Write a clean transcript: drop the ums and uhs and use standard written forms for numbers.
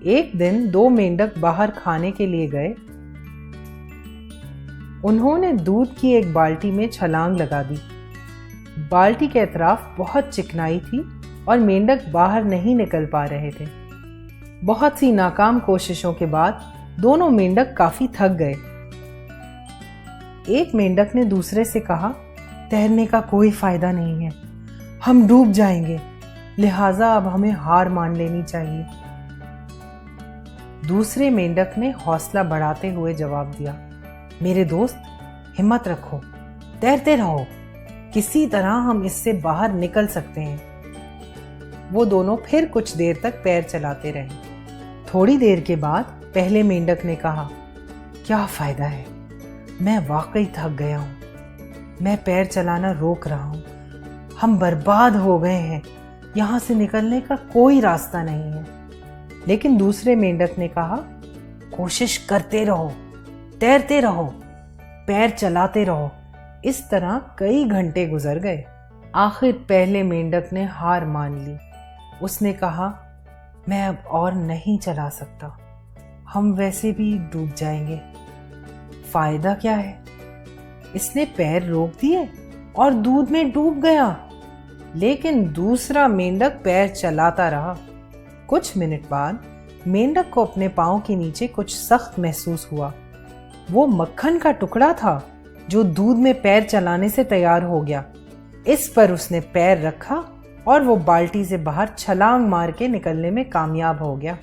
एक दिन दो मेंढक बाहर खाने के लिए गए। उन्होंने दूध की एक बाल्टी में छलांग लगा दी। बाल्टी के अतराफ बहुत चिकनाई थी और मेंढक बाहर नहीं निकल पा रहे थे। बहुत सी नाकाम कोशिशों के बाद दोनों मेंढक काफी थक गए। एक मेंढक ने दूसरे से कहा, तैरने का कोई फायदा नहीं है, हम डूब जाएंगे, लिहाजा अब हमें हार मान लेनी चाहिए। दूसरे मेंढक ने हौसला बढ़ाते हुए जवाब दिया, मेरे दोस्त, हिम्मत रखो, तैरते रहो, किसी तरह हम इससे बाहर निकल सकते हैं। वो दोनों फिर कुछ देर तक पैर चलाते रहे। थोड़ी देर के बाद पहले मेंढक ने कहा, क्या फायदा है, मैं वाकई थक गया हूं, मैं पैर चलाना रोक रहा हूं, हम बर्बाद हो गए हैं, यहां से निकलने का कोई रास्ता नहीं है। लेकिन दूसरे मेंढक ने कहा, कोशिश करते रहो, तैरते रहो, पैर चलाते रहो। इस तरह कई घंटे गुजर गए। आखिर पहले मेंढक ने हार मान ली। उसने कहा, मैं अब और नहीं चला सकता, हम वैसे भी डूब जाएंगे, फायदा क्या है। इसने पैर रोक दिए और दूध में डूब गया। लेकिन दूसरा मेंढक पैर चलाता रहा। कुछ मिनट बाद मेंढक को अपने पांव के नीचे कुछ सख्त महसूस हुआ। वो मक्खन का टुकड़ा था जो दूध में पैर चलाने से तैयार हो गया। इस पर उसने पैर रखा और वो बाल्टी से बाहर छलांग मार के निकलने में कामयाब हो गया।